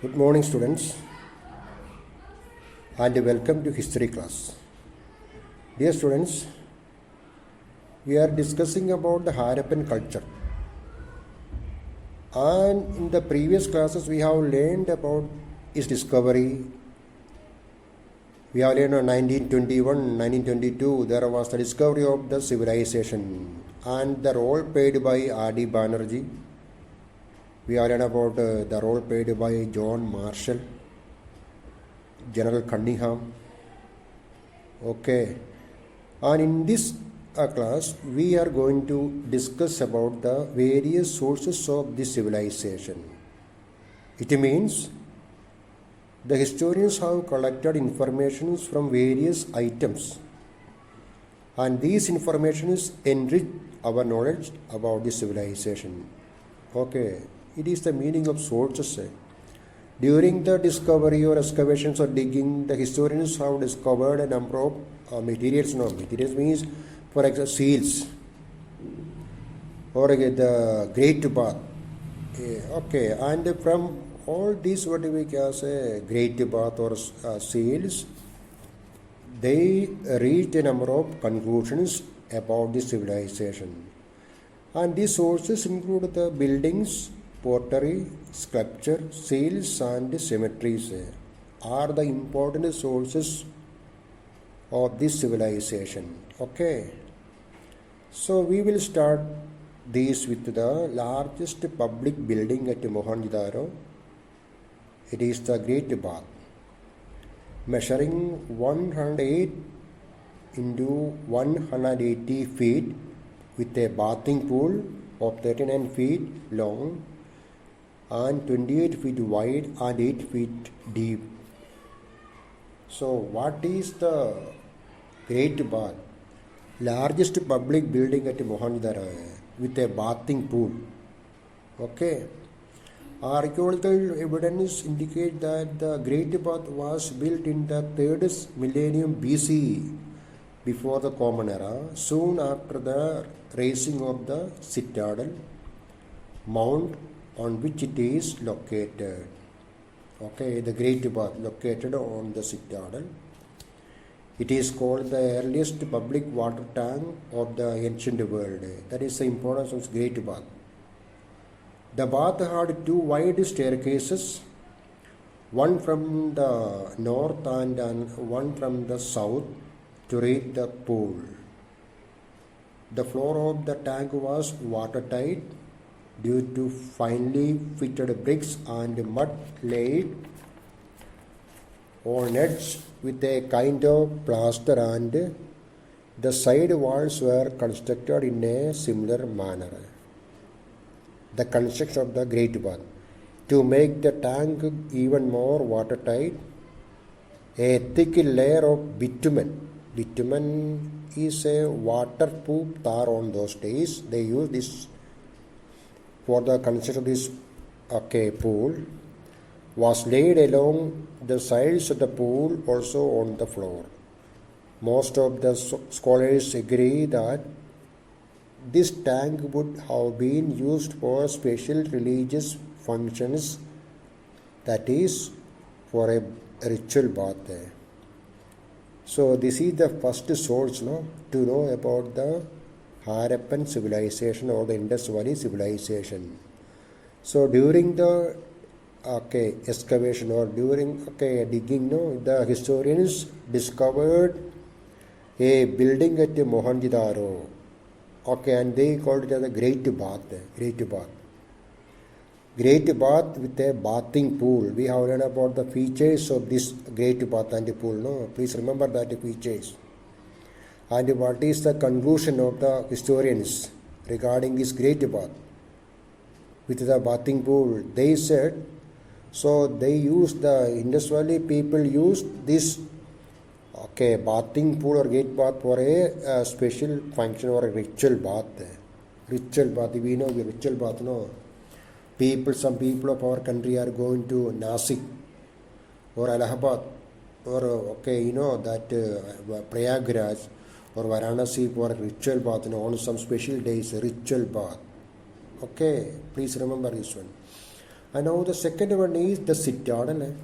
Good morning, students, and welcome to history class. Dear students, we are discussing about the Harappan culture. And in the previous classes, we have learned about its discovery. We have learned on 1921, 1922, there was the discovery of the civilization and the role played by R.D. Banerjee. We have learned about the role played by John Marshall, General Cunningham. Okay, and in this class we are going to discuss about the various sources of this civilization. It means the historians have collected information from various items, and these informations enrich our knowledge about the civilization. Okay, it is the meaning of sources. During the discovery or excavations or digging, the historians have discovered a number of materials. Materials means, for example, seals or the Great Bath. Okay, and from all these, what we can say, Great Bath or seals, they reached a number of conclusions about the civilization. And these sources include the buildings, pottery, sculpture, seals, and cemeteries are the important sources of this civilization. Okay, so we will start this with the largest public building at Mohenjo-daro. It is the Great Bath, measuring 108 into 180 feet with a bathing pool of 39 feet long and 28 feet wide and 8 feet deep. So what is the Great Bath? Largest public building at Mohenjo-daro with a bathing pool. Okay. Archaeological evidence indicates that the Great Bath was built in the 3rd millennium BCE, before the Common Era, soon after the raising of the citadel mount on which it is located. Okay, the Great Bath located on the citadel. It is called the earliest public water tank of the ancient world. That is the importance of Great Bath. The bath had 2 wide staircases, one from the north and one from the south, to reach the pool. The floor of the tank was watertight due to finely fitted bricks and mud laid on edge with a kind of plaster, and the side walls were constructed in a similar manner. The construction of the Great Bath. To make the tank even more watertight, a thick layer of bitumen. Bitumen is a waterproof tar on those days. They use this for the construction of this pool, was laid along the sides of the pool, also on the floor. Most of the scholars agree that this tank would have been used for special religious functions, that is, for a ritual bath. So this is the first source to know about the Harappan civilization or the Indus Valley civilization. So during the excavation or during digging, the historians discovered a building at Mohenjo-daro. And they called it as the Great Bath. Great Bath. Great Bath with a bathing pool. We have learned about the features of this Great Bath and the pool. No, please remember that features. And what is the conclusion of the historians regarding this Great Bath with the bathing pool? They said, so they used the Indus Valley people used this bathing pool or Great Bath for a special function or a ritual bath. Ritual bath, we know the ritual bath, no? Some people of our country are going to Nasik or Allahabad or Prayagraj or Varanasi for a ritual bath, on some special days, a ritual bath. Okay, please remember this one. And now the second one is the citadel.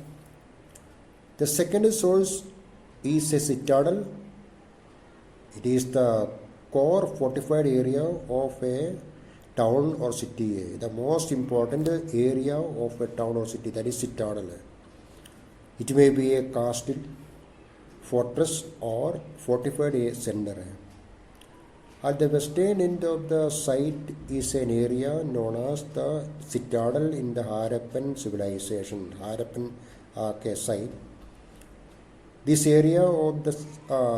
The second source is a citadel. It is the core fortified area of a town or city. The most important area of a town or city, that is citadel. It may be a castle, fortress or fortified center. At the western end of the site is an area known as the citadel in the Harappan civilization, Harappan site. This area of the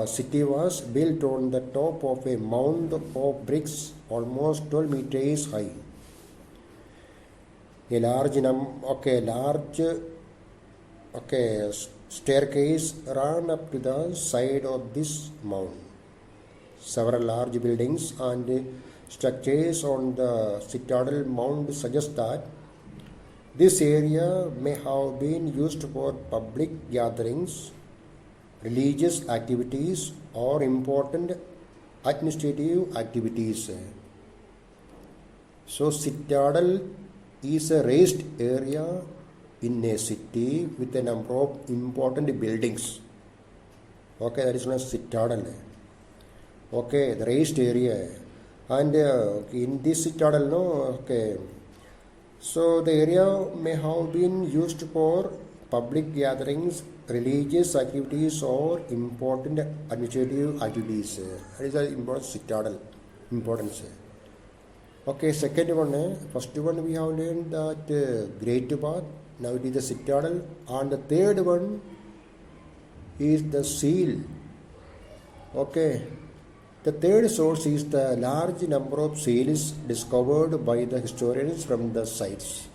city was built on the top of a mound of bricks almost 12 meters high. A large staircase ran up to the side of this mound. Several large buildings and structures on the citadel mound suggest that this area may have been used for public gatherings, religious activities, or important administrative activities. So citadel is a raised area in a city with a number of important buildings. Okay, that is known as citadel. Okay, the raised area. And in this citadel, no, okay. So the area may have been used for public gatherings, religious activities, or important administrative activities. That is the important citadel importance. Okay, second one, first one we have learned that Great Bath. Now it is the citadel. And the third one is the seal. Okay. The third source is the large number of seals discovered by the historians from the sites.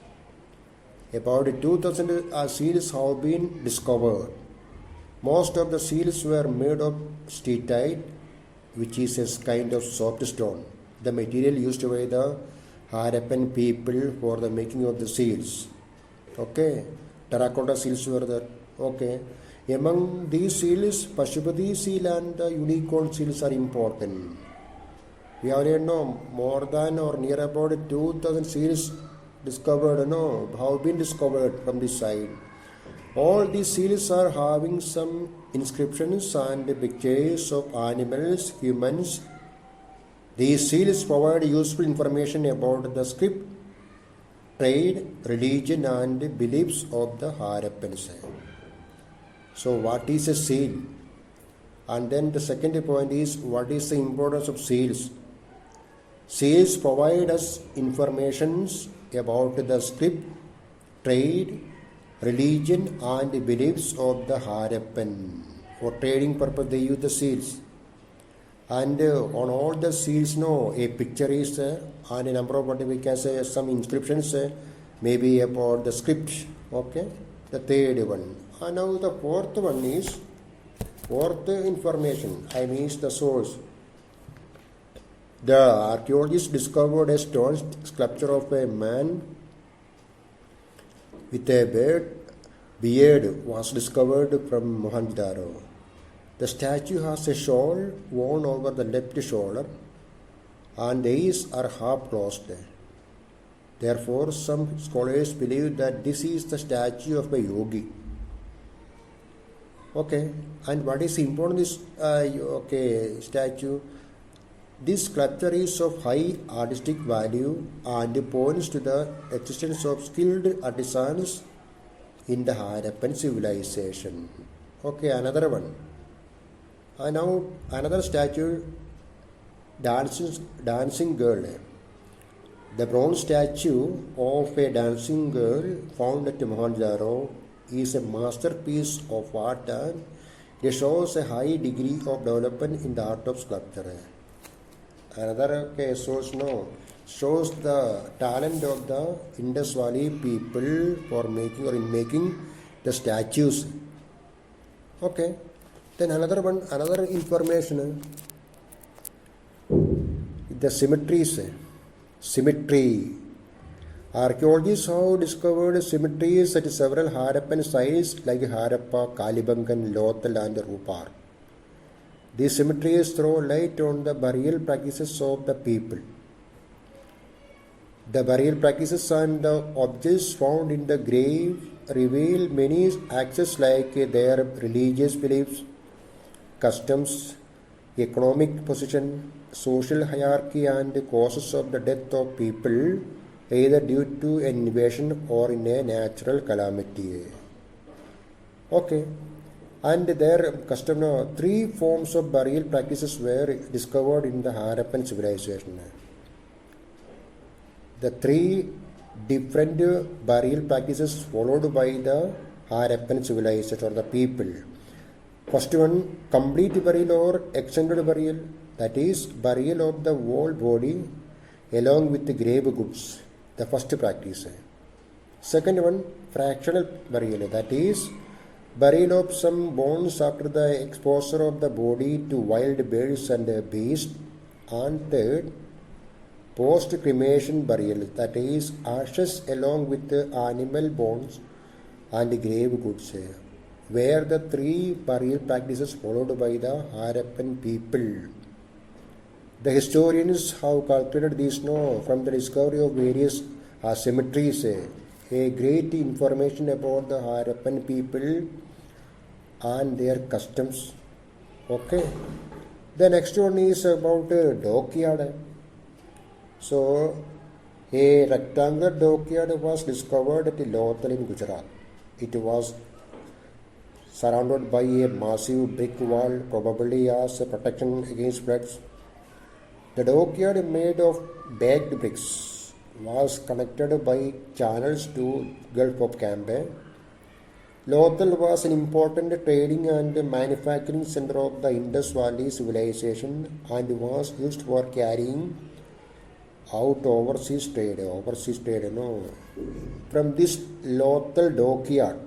About 2,000 seals have been discovered. Most of the seals were made of steatite, which is a kind of soft stone, the material used by the Harappan people for the making of the seals. Okay, terracotta seals were there. Okay. Among these seals, Pashupati seal and the unicorn seals are important. We already know more than or near about 2,000 seals discovered, have been discovered from this side. All these seals are having some inscriptions and pictures of animals, humans. These seals provide useful information about the script, trade, religion, and beliefs of the Harappans. So what is a seal? And then the second point is, what is the importance of seals? Seals provide us information about the script, trade, religion, and beliefs of the Harappan. For trading purpose they use the seals. And on all the seals, a picture is there, and a number of what we can say some inscriptions, maybe about the script. Okay, the third one. And now the fourth one is fourth information. I mean the source. The archaeologists discovered a stone sculpture of a man with a beard was discovered from Mohenjo-daro. The statue has a shawl worn over the left shoulder and the eyes are half closed. Therefore, some scholars believe that this is the statue of a yogi. Okay, and what is important is statue? This sculpture is of high artistic value and points to the existence of skilled artisans in the Harappan civilization. Okay, another one. And now another statue, dancing girl. The bronze statue of a dancing girl found at Mohenjo-daro is a masterpiece of art and it shows a high degree of development in the art of sculpture. Another source shows the talent of the Indus Valley people for making or in making the statues. Okay, then another information, the symmetry. Archaeologists have discovered symmetries at several Harappan sites like Harappa, Kalibangan, Lothal and Rupar. These symmetries throw light on the burial practices of the people. The burial practices and the objects found in the grave reveal many aspects like their religious beliefs, customs, economic position, social hierarchy, and causes of the death of people, either due to an invasion or in a natural calamity. Okay, and their custom, three forms of burial practices were discovered in the Harappan civilization. The three different burial practices followed by the Harappan civilization or the people. First one, complete burial or extended burial, that is burial of the whole body along with the grave goods, the first practice. Second one, fractional burial, that is burial of some bones after the exposure of the body to wild birds and beasts. And third, post-cremation burial, that is ashes along with the animal bones and grave goods, were the three burial practices followed by the Harappan people. The historians have calculated this from the discovery of various cemeteries, a great information about the Harappan people and their customs. Okay. The next one is about dockyard. So, a rectangular dockyard was discovered at Lothal in Gujarat. It was surrounded by a massive brick wall, probably as a protection against floods. The dockyard, made of baked bricks, was connected by channels to Gulf of Cambe. Lothal was an important trading and manufacturing center of the Indus Valley civilization and was used for carrying out overseas trade. From this Lothal dockyard,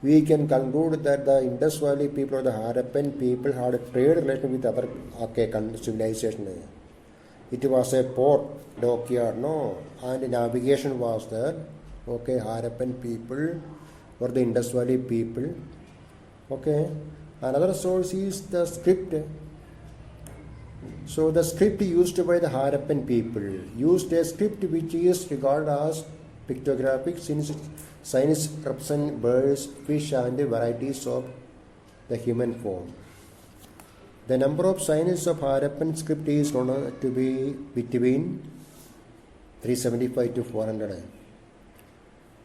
we can conclude that the Indus Valley people or the Harappan people had a trade related with other civilization. It was a port dockyard, and navigation was there. Okay, Harappan people or the Indus Valley people. Okay, another source is the script. So the script used by the Harappan people used a script which is regarded as pictographic since signs represent birds, fish and varieties of the human form. The number of signs of Harappan script is known to be between 375 to 400.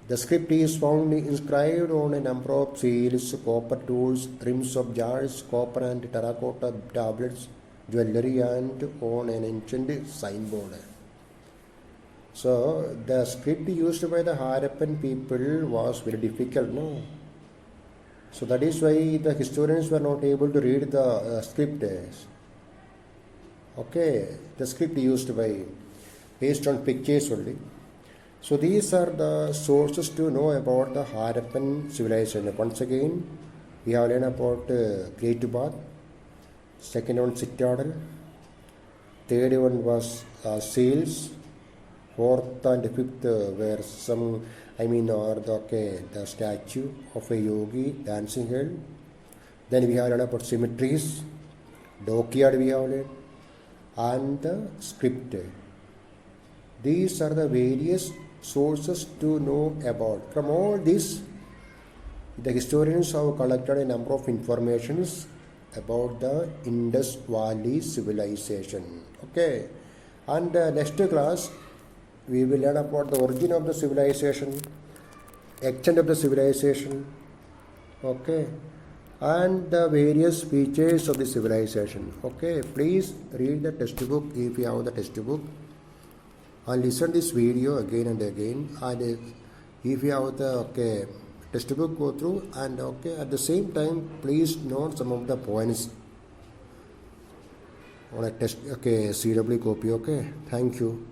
The script is found inscribed on a number of seals, copper tools, rims of jars, copper and terracotta tablets, jewelry, and on an ancient signboard. So the script used by the Harappan people was very difficult, So that is why the historians were not able to read the script. Okay, the script used by based on pictures only. So these are the sources to know about the Harappan civilization. Once again, we have learned about Great Bath. Second one, Citadel. Third one was seals. Fourth and fifth were some, the statue of a yogi dancing hell. Then we have learned about cemeteries, dockyard we have learned, and the script. These are the various sources to know about. From all this, the historians have collected a number of informations about the Indus Valley civilization. Okay, and next class we will learn about the origin of the civilization, extent of the civilization, okay, and the various features of the civilization. Okay, please read the textbook if you have the textbook, and listen this video again and again. And if you have the textbook, go through, and at the same time please note some of the points on a test CW copy. Okay, thank you.